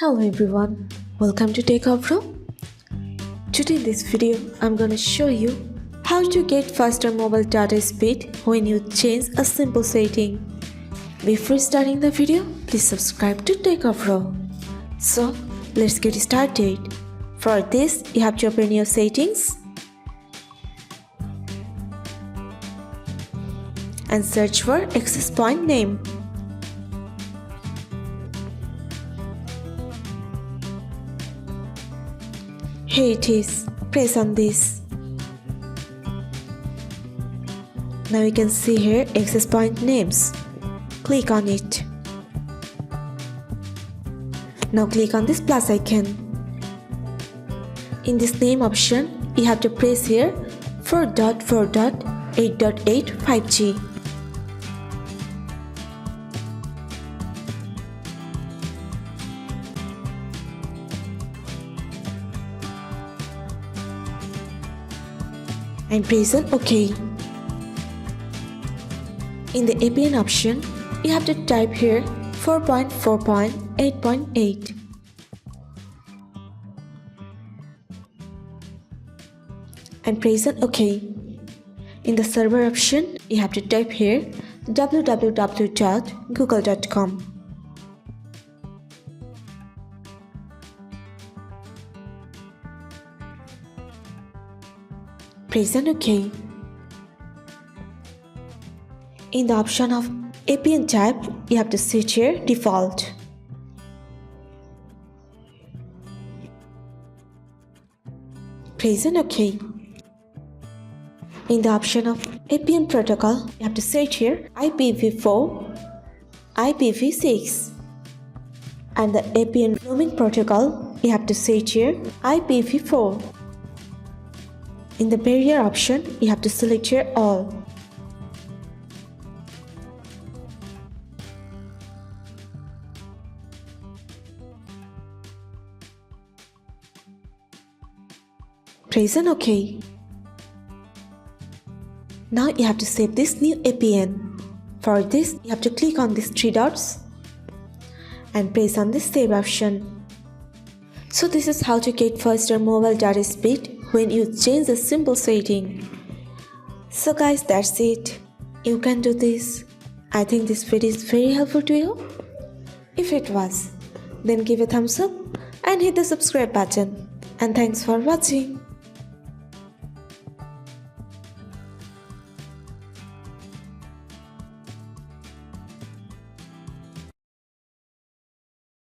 Hello everyone, welcome to Techavro. Today in this video, I'm gonna show you how to get faster mobile data speed when you change a simple setting. Before starting the video, please subscribe to Techavro. So, let's get started. For this, you have to open your settings and search for access point name. Here it is. Press on this. Now you can see here access point names. Click on it. Now click on this plus icon. In this name option, you have to press here 4.4.8.8 5G. And press on OK. In the APN option, you have to type here 4.4.8.8. And press on OK. In the server option, you have to type here www.google.com. Press on OK. In the option of APN type, you have to set here default. Press on OK. In the option of APN protocol, you have to set here IPv4, IPv6. And the APN roaming protocol, you have to set here IPv4. In the barrier option, you have to select here all. Press on OK. Now you have to save this new APN. For this, you have to click on these three dots and press on this save option. So this is how to get faster mobile data speed when you change a simple setting. So guys, that's it. You can do this. I think this video is very helpful to you. If it was, then give a thumbs up and hit the subscribe button. And thanks for watching.